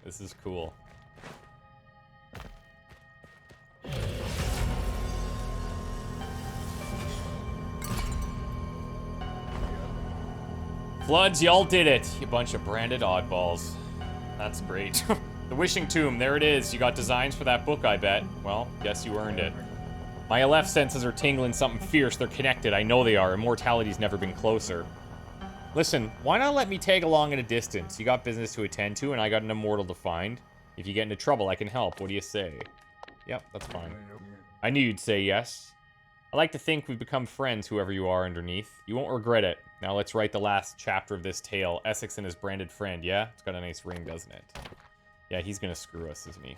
This is cool. Floods, y'all did it. You bunch of branded oddballs. That's great. The Wishing Tomb, there it is. You got designs for that book, I bet. Well, guess you earned it. My LF senses are tingling something fierce. They're connected. I know they are. Immortality's never been closer. Listen, why not let me tag along at a distance? You got business to attend to, and I got an immortal to find. If you get into trouble, I can help. What do you say? Yep, that's fine. I knew you'd say yes. I like to think we've become friends, whoever you are underneath. You won't regret it. Now let's write the last chapter of this tale. Essex and his branded friend, yeah? It's got a nice ring, doesn't it? Yeah, he's gonna screw us, isn't he?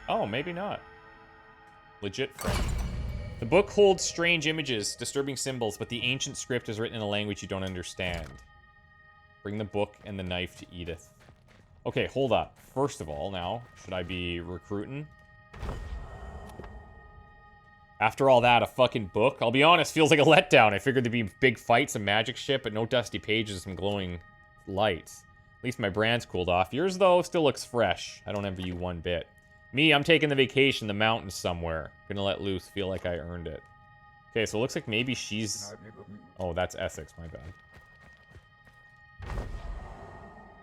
Oh, maybe not. Legit friend. The book holds strange images, disturbing symbols, but the ancient script is written in a language you don't understand. Bring the book and the knife to Edith. Okay, hold up. First of all, now, should I be recruiting? After all that, a fucking book? I'll be honest, feels like a letdown. I figured there'd be big fights and magic shit, but no dusty pages and glowing lights. At least my brand's cooled off. Yours, though, still looks fresh. I don't envy you one bit. Me, I'm taking the vacation, the mountains somewhere. Gonna let loose, feel like I earned it. Okay, so it looks like maybe she's... Oh, that's Essex, my bad.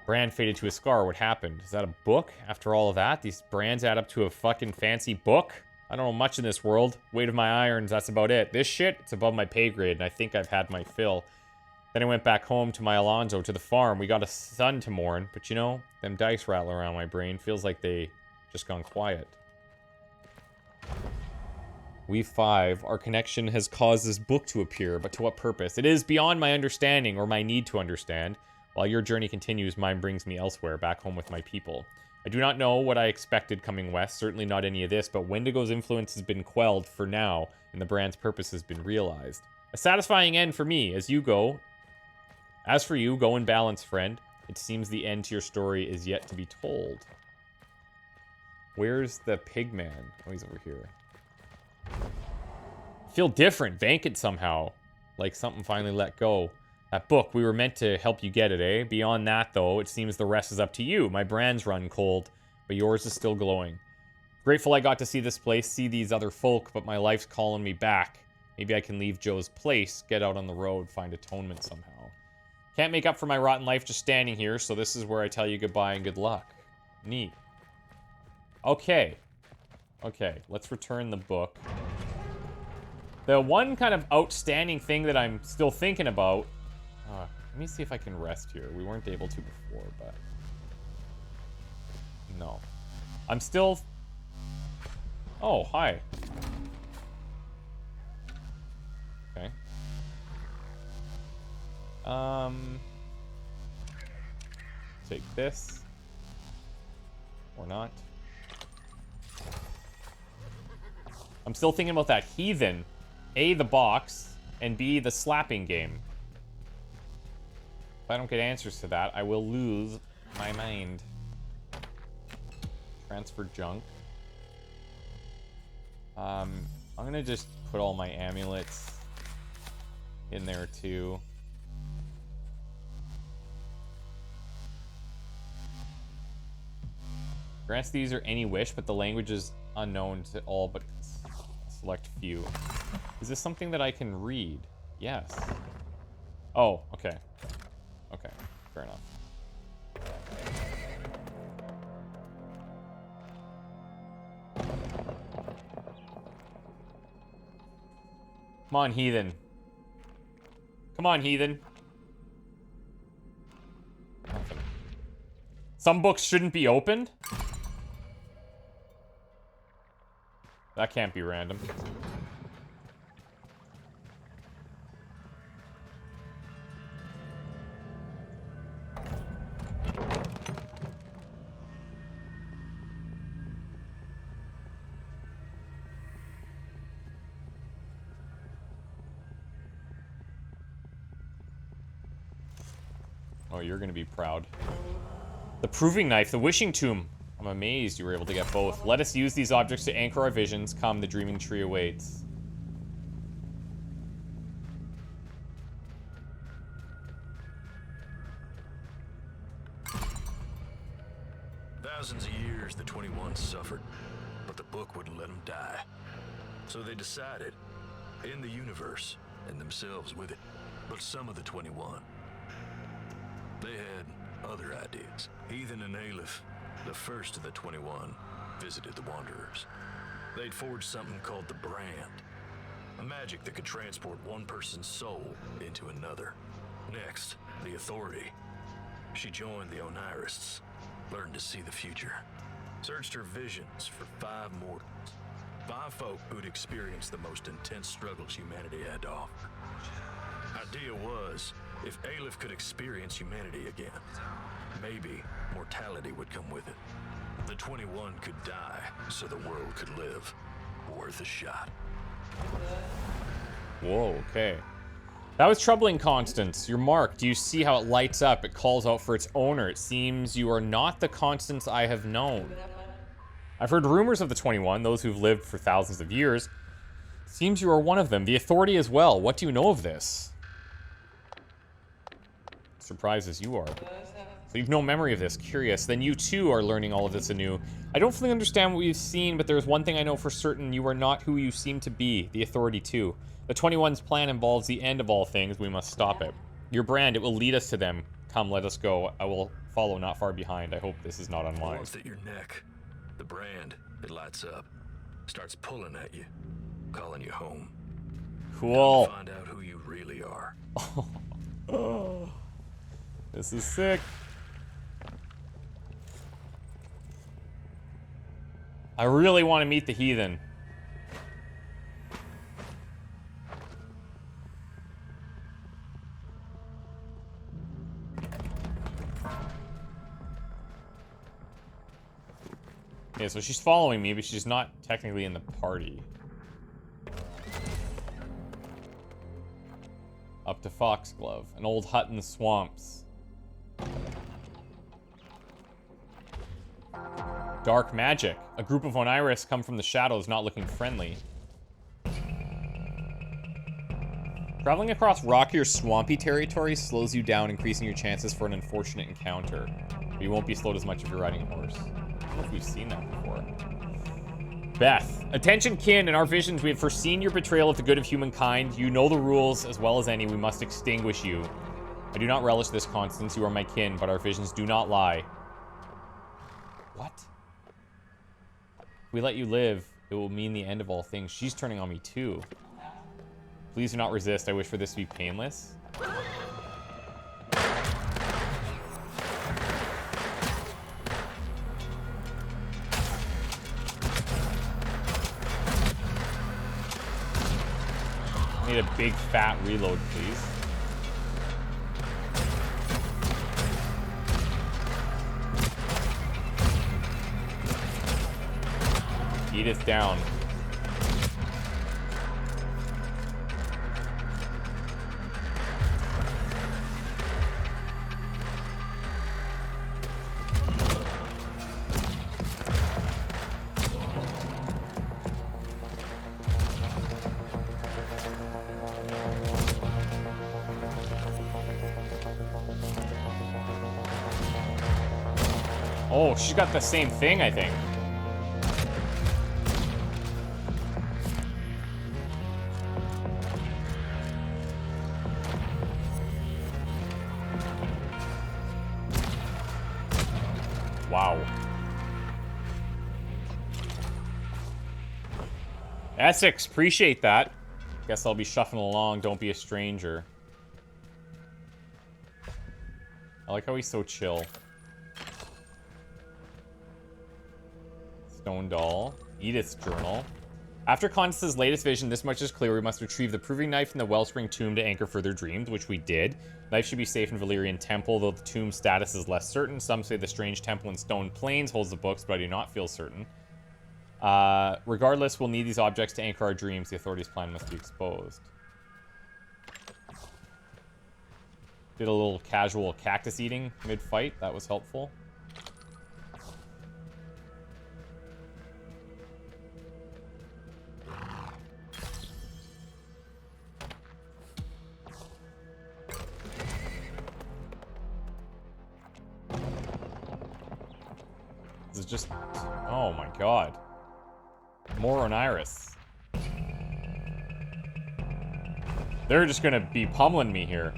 Brand faded to a scar, what happened? Is that a book? After all of that, these brands add up to a fucking fancy book? I don't know much in this world. Weight of my irons, that's about it. This shit, it's above my pay grade, and I think I've had my fill. Then I went back home to my Alonzo, to the farm. We got a son to mourn, but you know, them dice rattle around my brain. Feels like they just gone quiet. We 5, our connection has caused this book to appear, but to what purpose? It is beyond my understanding, or my need to understand. While your journey continues, mine brings me elsewhere, back home with my people. I do not know what I expected coming west, certainly not any of this, but Wendigo's influence has been quelled for now, and the brand's purpose has been realized. A satisfying end for me, as you go. As for you, go in balance, friend. It seems the end to your story is yet to be told. Where's the pig man? Oh, he's over here. I feel different, vacant somehow. Like something finally let go. That book, we were meant to help you get it, eh? Beyond that, though, it seems the rest is up to you. My brand's run cold, but yours is still glowing. Grateful I got to see this place, see these other folk, but my life's calling me back. Maybe I can leave Joe's place, get out on the road, find atonement somehow. Can't make up for my rotten life just standing here, so this is where I tell you goodbye and good luck. Neat. Okay. Okay, let's return the book. The one kind of outstanding thing that I'm still thinking about... let me see if I can rest here. We weren't able to before, but... No. I'm still... Oh, hi. Okay. Take this. Or not. I'm still thinking about that heathen. A, the box, and B, the slapping game. If I don't get answers to that, I will lose my mind. Transfer junk. I'm gonna just put all my amulets in there too. Grants these or any wish, but the language is unknown to all but a select few. Is this something that I can read? Yes. Oh, okay. Okay, fair enough. Come on, heathen. Come on, heathen. Nothing. Some books shouldn't be opened? That can't be random. Oh, you're gonna be proud. The proving knife, the wishing tomb. I'm amazed you were able to get both. Let us use these objects to anchor our visions. Come, the dreaming tree awaits. thousands of years, the 21 suffered, but the book wouldn't let them die. So they decided, end the universe, and themselves with it. But some of the 21, they had other ideas. Ethan and Aleph, the first of the 21, visited the Wanderers. They'd forged something called the Brand, a magic that could transport one person's soul into another. Next, the Authority. She joined the Onirists, learned to see the future, searched her visions for 5 mortals. 5 folk who'd experienced the most intense struggles humanity had to offer. Idea was, if Aleph could experience humanity again, maybe mortality would come with it. The 21 could die so the world could live. Worth a shot. Whoa, okay. That was troubling, Constance. Your mark. Do you see how it lights up? It calls out for its owner. It seems you are not the Constance I have known. I've heard rumors of the 21, those who've lived for thousands of years. Seems you are one of them. The Authority as well. What do you know of this? Surprised as you are. So you've no memory of this. Curious. Then you too are learning all of this anew. I don't fully understand what you've seen, but there's one thing I know for certain. You are not who you seem to be. The Authority too. The 21's plan involves the end of all things. We must stop it. Your brand, it will lead us to them. Come, let us go. I will follow not far behind. I hope this is not unwise. Warmth at your neck. The brand, it lights up. Starts pulling at you. Calling you home. Cool. Find out who you really are. Oh, this is sick. I really want to meet the heathen. Okay, so she's following me, but she's not technically in the party. Up to Foxglove, an old hut in the swamps. Dark magic. A group of Oniris come from the shadows, not looking friendly. Traveling across rocky or swampy territory slows you down, increasing your chances for an unfortunate encounter. But you won't be slowed as much if you're riding a horse. I don't know if we've seen that before. Beth. Attention, kin. In our visions, we have foreseen your betrayal of the good of humankind. You know the rules as well as any. We must extinguish you. I do not relish this, Constance. You are my kin, but our visions do not lie. What? If we let you live, it will mean the end of all things. She's turning on me, too. Please do not resist. I wish for this to be painless. I need a big fat reload, please. Edith down. Oh, she's got the same thing, I think. Wow. Essex, appreciate that. Guess I'll be shuffling along. Don't be a stranger. I like how he's so chill. Stone doll. Edith's journal. After Constance's latest vision, this much is clear. We must retrieve the proving knife from the Wellspring tomb to anchor further dreams, which we did. Knife should be safe in Valyrian Temple, though the tomb status is less certain. Some say the strange temple in Stone Plains holds the books, but I do not feel certain. Regardless, we'll need these objects to anchor our dreams. The authorities' plan must be exposed. Did a little casual cactus eating mid-fight. That was helpful. This is just... Oh my god. More Oniris. They're just gonna be pummeling me here.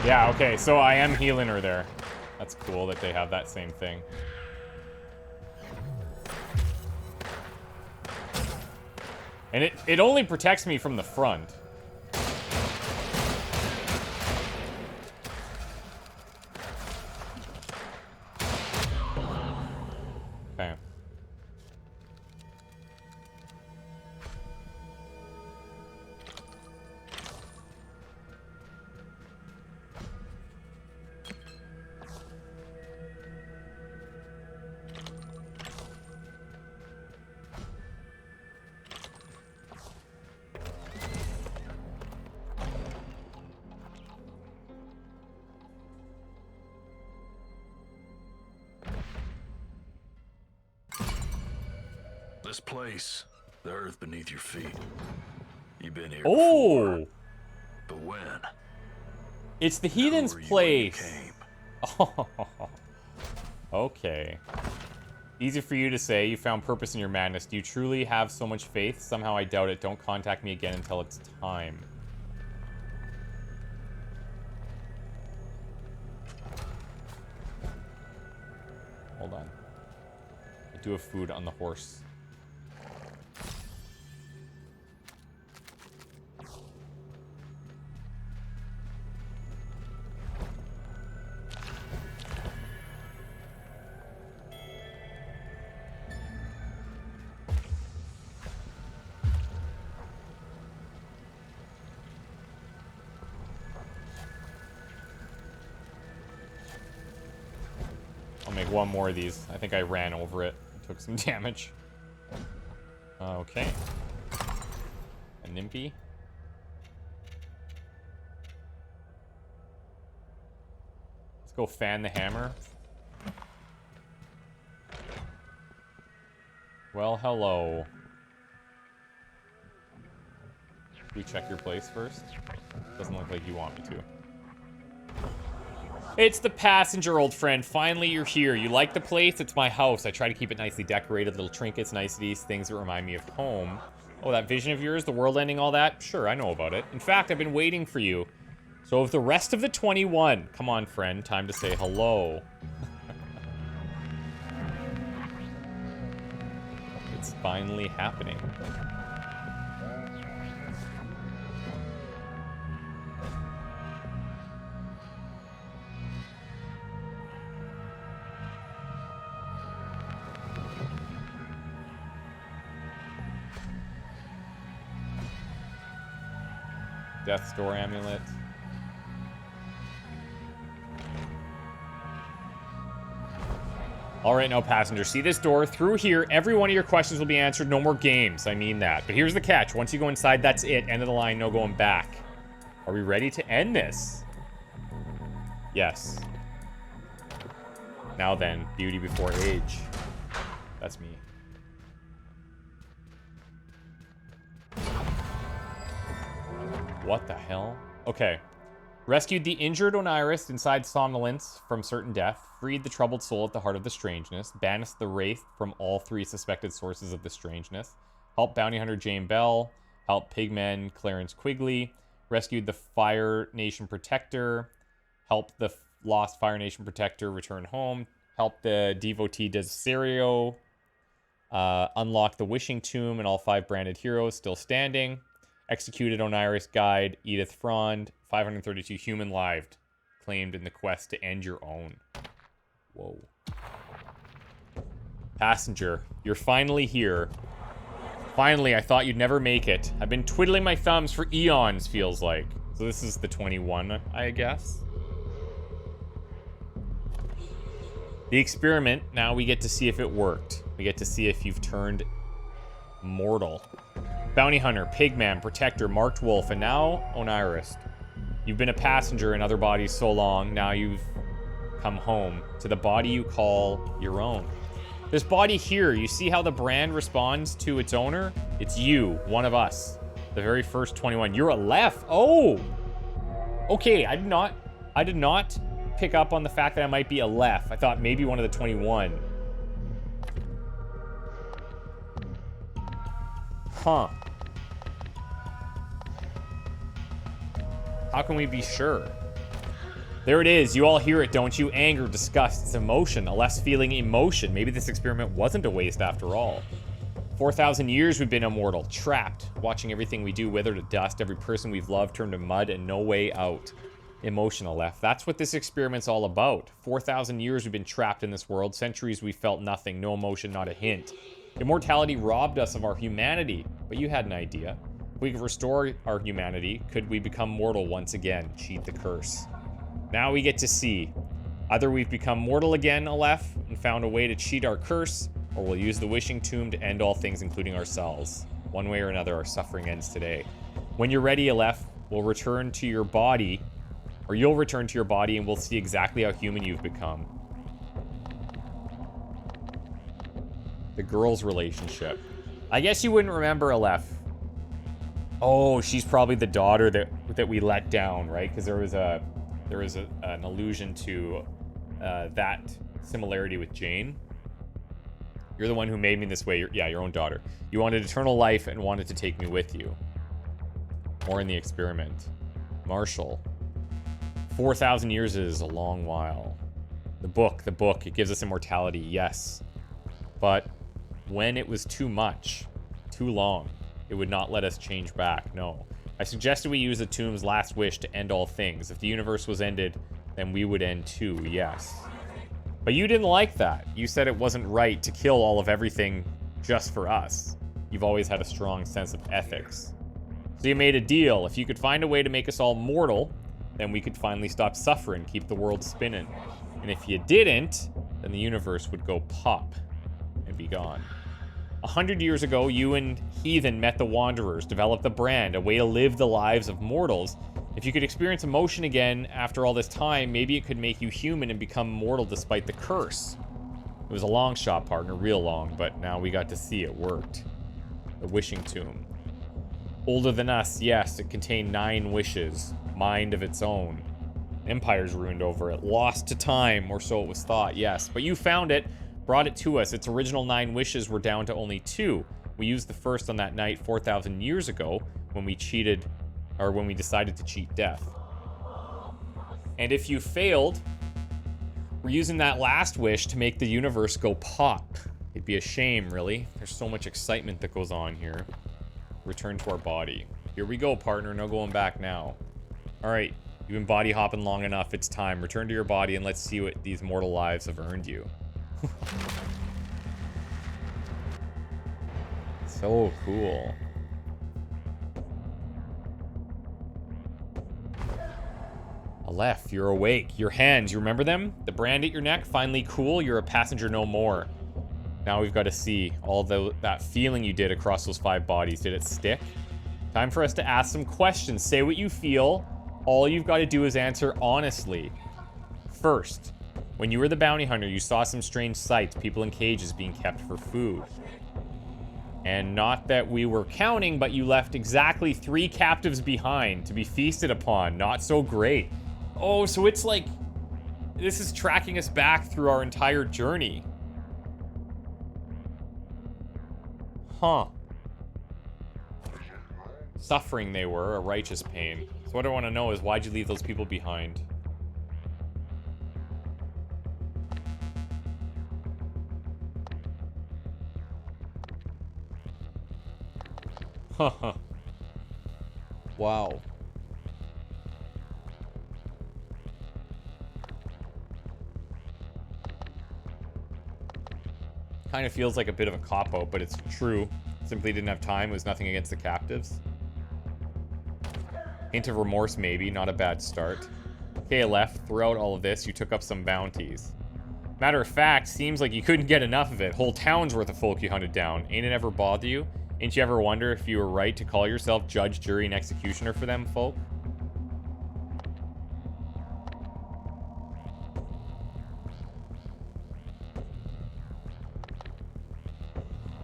Yeah, okay, so I am healing her there. That's cool that they have that same thing. And it only protects me from the front. Okay. This place, the earth beneath your feet. You've been here Oh! before. But when? It's the heathen's Who were you place. when you came? Oh, okay. Easy for you to say. You found purpose in your madness. Do you truly have so much faith? Somehow I doubt it. Don't contact me again until it's time. Hold on. I do have food on the horse. I'll make one more of these. I think I ran over it. Took some damage. Okay. A Nimpy. Let's go fan the hammer. Well, hello. Should we check your place first? Doesn't look like you want me to. It's the passenger, old friend. Finally, you're here. You like the place? It's my house. I try to keep it nicely decorated. Little trinkets, niceties, things that remind me of home. Oh, that vision of yours, the world ending, all that? Sure, I know about it. In fact, I've been waiting for you. So of the rest of the 21. Come on, friend. Time to say hello. It's finally happening. Death's Door amulet. All right, now, passenger. See this door? Through here, every one of your questions will be answered. No more games. I mean that. But here's the catch. Once you go inside, that's it. End of the line. No going back. Are we ready to end this? Yes. Now then, beauty before age. That's me. What the hell? Okay. Rescued the injured Oniris inside somnolence from certain death. Freed the troubled soul at the heart of the strangeness. Banished the wraith from all 3 suspected sources of the strangeness. Helped bounty hunter Jane Bell. Helped pigman Clarence Quigley. Rescued the Fire Nation Protector. Helped the lost Fire Nation Protector return home. Helped the devotee Desirio. Unlocked the Wishing Tomb and all 5 branded heroes still standing. Executed Oniris Guide, Edith Frond, 532 human lives claimed in the quest to end your own. Whoa. Passenger, you're finally here. Finally, I thought you'd never make it. I've been twiddling my thumbs for eons, feels like. So this is the 21, I guess. The experiment, now we get to see if it worked. We get to see if you've turned mortal. Bounty hunter, pigman, protector, marked wolf, and now Onirist. You've been a passenger in other bodies so long, now you've come home to the body you call your own. This body here, you see how the brand responds to its owner? It's you, one of us. The very first 21. You're Aleph. Oh! Okay, I did not pick up on the fact that I might be Aleph. I thought maybe one of the 21. Huh. How can we be sure? There it is. You all hear it, don't you? Anger, disgust, it's emotion. Aleph's feeling emotion. Maybe this experiment wasn't a waste after all. 4,000 years we've been immortal, trapped, watching everything we do wither to dust, every person we've loved turn to mud and no way out. Emotion, Aleph. That's what this experiment's all about. 4,000 years we've been trapped in this world. Centuries we felt nothing, no emotion, not a hint. Immortality robbed us of our humanity, but you had an idea. If we could restore our humanity, could we become mortal once again? Cheat the curse. Now we get to see. Either we've become mortal again, Aleph, and found a way to cheat our curse, or we'll use the wishing tomb to end all things, including ourselves. One way or another, our suffering ends today. When you're ready, Aleph, we'll return to your body, or you'll return to your body, and we'll see exactly how human you've become. The girl's relationship. I guess you wouldn't remember Aleph. Oh, she's probably the daughter that we let down, right? Because there was an allusion to that similarity with Jane. You're the one who made me this way. Your own daughter. You wanted eternal life and wanted to take me with you. More in the experiment. Marshall. 4,000 years is a long while. The book, it gives us immortality, yes. But when it was too much, too long, it would not let us change back, no. I suggested we use the tomb's last wish to end all things. If the universe was ended, then we would end too, yes. But you didn't like that. You said it wasn't right to kill all of everything just for us. You've always had a strong sense of ethics. So you made a deal. If you could find a way to make us all mortal, then we could finally stop suffering, keep the world spinning. And if you didn't, then the universe would go pop and be gone. 100 years ago, you and Heathen met the Wanderers, developed the brand, a way to live the lives of mortals. If you could experience emotion again after all this time, maybe it could make you human and become mortal despite the curse. It was a long shot, partner, real long, but now we got to see it worked. The wishing tomb. Older than us, yes, it contained 9 wishes, mind of its own. Empires ruined over it, lost to time, or so it was thought, yes. But you found it, brought it to us. Its original 9 wishes were down to only 2. We used the first on that night 4,000 years ago when we cheated, or when we decided to cheat death. And if you failed, we're using that last wish to make the universe go pop. It'd be a shame, really. There's so much excitement that goes on here. Return to our body. Here we go, partner. No going back now. All right, you've been body hopping long enough. It's time. Return to your body and let's see what these mortal lives have earned you. So cool. Aleph, you're awake. Your hands, you remember them? The brand at your neck, finally cool. You're a passenger no more. Now we've got to see all that feeling you did across those 5 bodies. Did it stick? Time for us to ask some questions. Say what you feel. All you've got to do is answer honestly. First, when you were the bounty hunter, you saw some strange sights, people in cages being kept for food. And not that we were counting, but you left exactly 3 captives behind to be feasted upon. Not so great. Oh, so it's like, this is tracking us back through our entire journey. Huh. Suffering they were, a righteous pain. So what I want to know is, why'd you leave those people behind? Haha. Wow. Kind of feels like a bit of a cop-out, but it's true. Simply didn't have time. It was nothing against the captives. Hint of remorse, maybe. Not a bad start. Okay, left. Throughout all of this, you took up some bounties. Matter of fact, seems like you couldn't get enough of it. Whole towns worth of folk you hunted down. Ain't it ever bother you? Ain't you ever wonder if you were right to call yourself judge, jury, and executioner for them folk?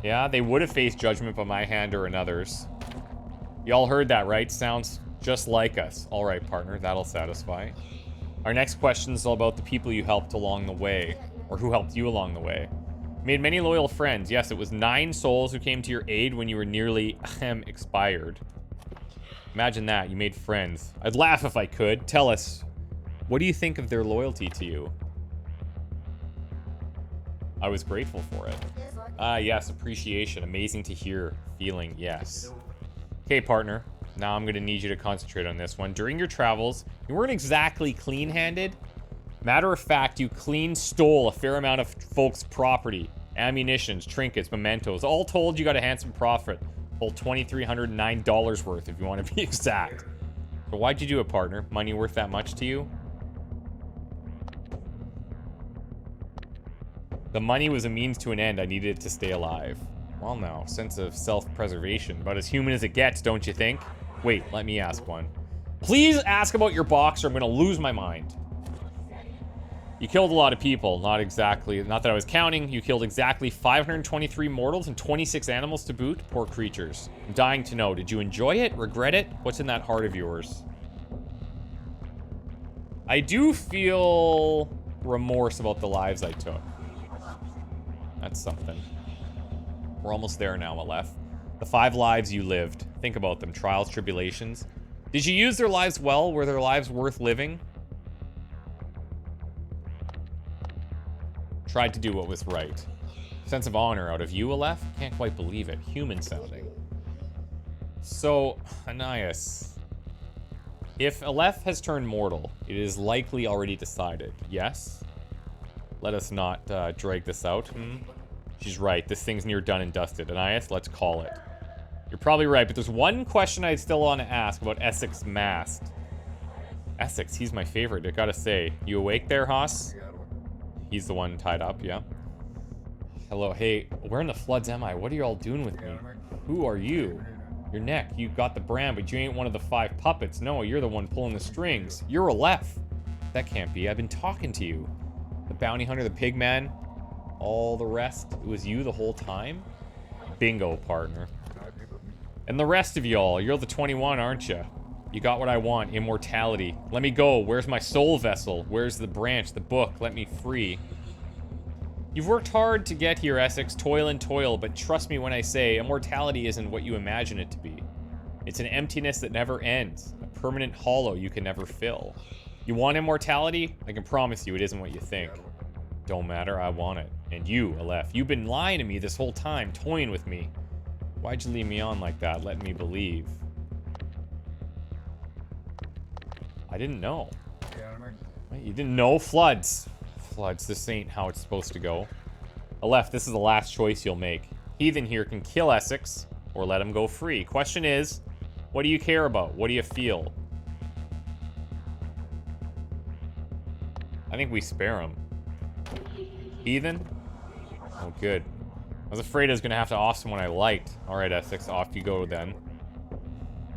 Yeah, they would have faced judgment by my hand or another's. Y'all heard that, right? Sounds just like us. All right, partner, that'll satisfy. Our next question is all about the people you helped along the way, or who helped you along the way. Made many loyal friends. Yes, it was 9 souls who came to your aid when you were nearly expired. Imagine that, you made friends. I'd laugh if I could. Tell us, what do you think of their loyalty to you? I was grateful for it. Yes, appreciation. Amazing to hear. Feeling, yes. Okay, partner. Now I'm going to need you to concentrate on this one. During your travels, you weren't exactly clean-handed. Matter of fact, you stole a fair amount of folks' property. Ammunitions, trinkets, mementos. All told, you got a handsome profit. Whole $2,309 worth, if you want to be exact. So why'd you do it, partner? Money worth that much to you? The money was a means to an end. I needed it to stay alive. Well, now, sense of self-preservation. About as human as it gets, don't you think? Wait, let me ask one. Please ask about your box or I'm gonna lose my mind. You killed a lot of people. Not exactly. Not that I was counting. You killed exactly 523 mortals and 26 animals to boot. Poor creatures. I'm dying to know. Did you enjoy it? Regret it? What's in that heart of yours? I do feel remorse about the lives I took. That's something. We're almost there now, Aleph. The 5 lives you lived. Think about them. Trials, tribulations. Did you use their lives well? Were their lives worth living? Tried to do what was right. Sense of honor out of you, Aleph? Can't quite believe it. Human sounding. So, Ananias. If Aleph has turned mortal, it is likely already decided. Yes? Let us not drag this out. She's right. This thing's near done and dusted. Ananias, let's call it. You're probably right, but there's one question I still want to ask about Essex Masked. Essex, he's my favorite, I gotta say. You awake there, Haas? He's the one tied up, yeah. Hello, hey, where in the floods am I? What are you all doing with me? Who are you? Your neck, you got the brand, but you ain't one of the 5 puppets. No, you're the one pulling the strings. You're Aleph. That can't be. I've been talking to you. The bounty hunter, the pig man, all the rest. It was you the whole time? Bingo, partner. And the rest of y'all, you're the 21, aren't you? You got what I want, immortality. Let me go. Where's my soul vessel? Where's the branch, the book? Let me free. You've worked hard to get here, Essex. Toil and toil, but trust me when I say immortality isn't what you imagine it to be. It's an emptiness that never ends, a permanent hollow you can never fill. You want immortality? I can promise you it isn't what you think. Don't matter, I want it. And you, Aleph, you've been lying to me this whole time, toying with me. Why'd you leave me on like that, letting me believe? I didn't know. Wait, you didn't know? Floods. Floods, this ain't how it's supposed to go. Aleph, this is the last choice you'll make. Heathen here can kill Essex, or let him go free. Question is, what do you care about? What do you feel? I think we spare him. Heathen? Oh, good. I was afraid I was gonna have to off someone I liked. Alright, Essex, off you go then.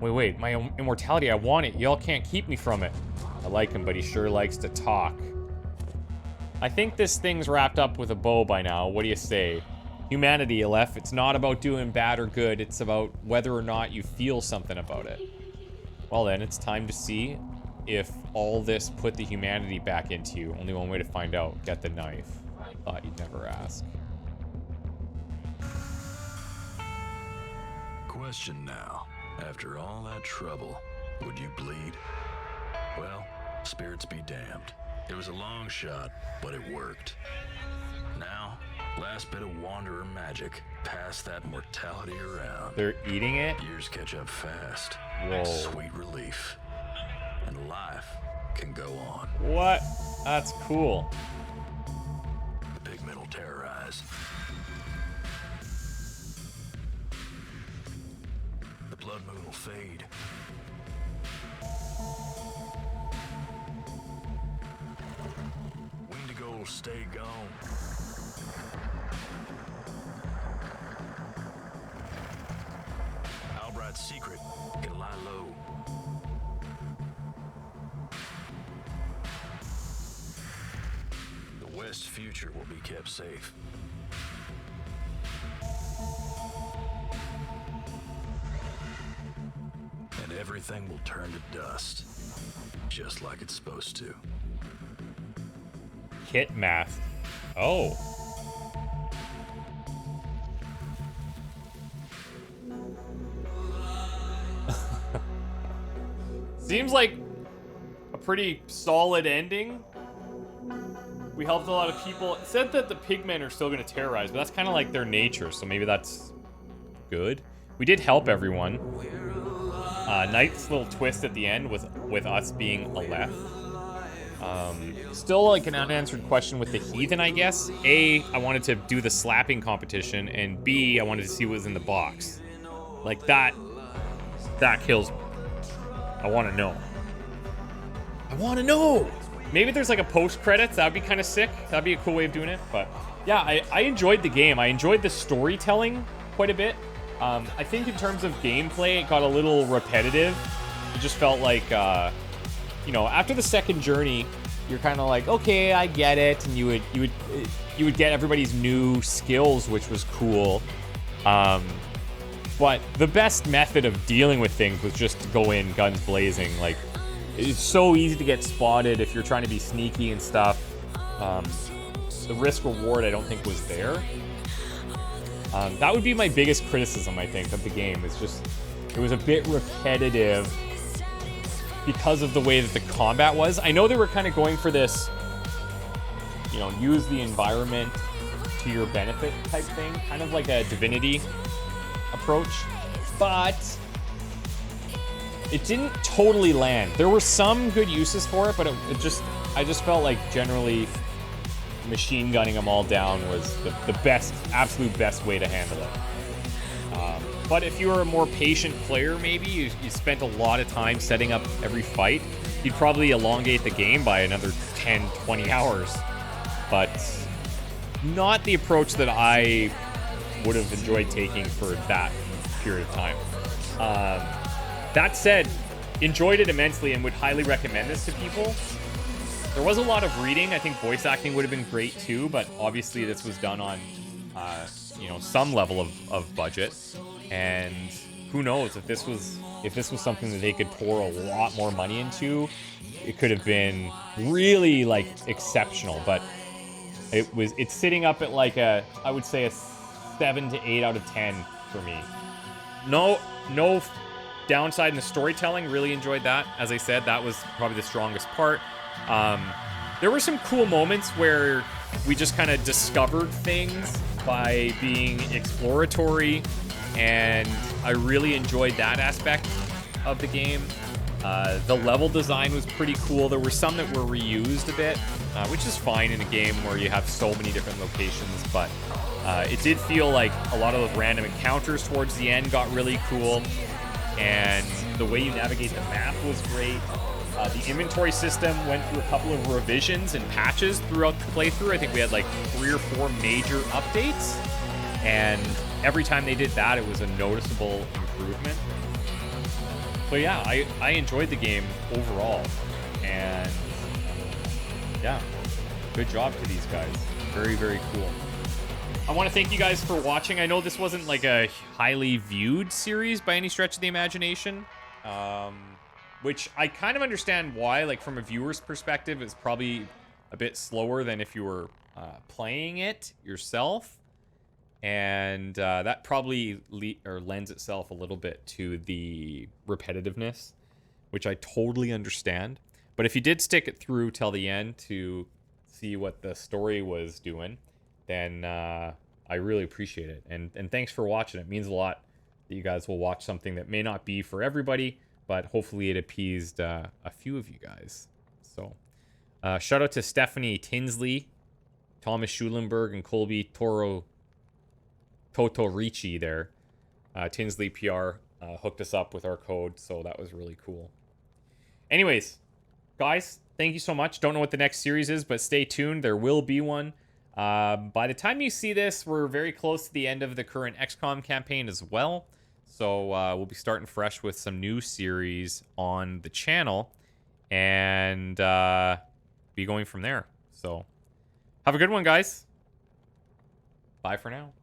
Wait, my immortality, I want it. Y'all can't keep me from it. I like him, but he sure likes to talk. I think this thing's wrapped up with a bow by now. What do you say? Humanity, Aleph, it's not about doing bad or good. It's about whether or not you feel something about it. Well then, it's time to see if all this put the humanity back into you. Only one way to find out. Get the knife. Thought you'd never ask. Question now. After all that trouble, would you bleed? Well, spirits be damned. It was a long shot, but it worked. Now, last bit of wanderer magic. Pass that mortality around. They're eating it? Years catch up fast. Whoa. Sweet relief. And life can go on. What? That's cool. The pigmen will terrorize. fade. Wendigo will stay gone. Albright's secret can lie low. The West's future will be kept safe. And everything will turn to dust, just like it's supposed to. Kit mask. Oh. Seems like a pretty solid ending. We helped a lot of people. It said that the pigmen are still going to terrorize, but that's kind of like their nature, so maybe that's good. We did help everyone. Nice little twist at the end with us being Aleph. Still like an unanswered question with the heathen, I guess. A, I wanted to do the slapping competition, and B, I wanted to see what was in the box. Like that kills me. I want to know. I want to know! Maybe there's like a post-credits. That'd be kind of sick. That'd be a cool way of doing it. But yeah, I enjoyed the game. I enjoyed the storytelling quite a bit. I think in terms of gameplay, it got a little repetitive. It just felt like, you know, after the second journey, you're kind of like, okay, I get it. And you would get everybody's new skills, which was cool. But the best method of dealing with things was just to go in guns blazing. Like, it's so easy to get spotted if you're trying to be sneaky and stuff. The risk reward I don't think was there. That would be my biggest criticism, I think, of the game. It's just, it was a bit repetitive because of the way that the combat was. I know they were kind of going for this, you know, use the environment to your benefit type thing, kind of like a Divinity approach, but it didn't totally land. There were some good uses for it, but I just felt like generally machine gunning them all down was the best, absolute best way to handle it. But if you were a more patient player, maybe you spent a lot of time setting up every fight, you'd probably elongate the game by another 10, 20 hours. But not the approach that I would have enjoyed taking for that period of time. That said, enjoyed it immensely and would highly recommend this to people. There was a lot of reading. I think voice acting would have been great too, but obviously this was done on, you know, some level of budget. And who knows if this was something that they could pour a lot more money into, it could have been really like exceptional. But it's sitting up at like I would say a 7 to 8 out of 10 for me. No downside in the storytelling. Really enjoyed that. As I said, that was probably the strongest part. There were some cool moments where we just kind of discovered things by being exploratory, and I really enjoyed that aspect of the game. The level design was pretty cool. There were some that were reused a bit, which is fine in a game where you have so many different locations, but it did feel like a lot of the random encounters towards the end got really cool, and the way you navigate the map was great. The inventory system went through a couple of revisions and patches throughout the playthrough. I think we had like 3 or 4 major updates, and every time they did that, it was a noticeable improvement. So yeah, I enjoyed the game overall, and yeah, good job to these guys. Very, very cool. I want to thank you guys for watching. I know this wasn't like a highly viewed series by any stretch of the imagination, which I kind of understand why. Like from a viewer's perspective, it's probably a bit slower than if you were playing it yourself. And that probably lends itself a little bit to the repetitiveness, which I totally understand. But if you did stick it through till the end to see what the story was doing, then I really appreciate it. And thanks for watching. It means a lot that you guys will watch something that may not be for everybody, but hopefully it appeased a few of you guys. So shout out to Stephanie Tinsley, Thomas Schulenberg, and Colby Totorici there. Tinsley PR hooked us up with our code, so that was really cool. Anyways, guys, thank you so much. Don't know what the next series is, but stay tuned. There will be one. By the time you see this, we're very close to the end of the current XCOM campaign as well. So we'll be starting fresh with some new series on the channel and be going from there. So have a good one, guys. Bye for now.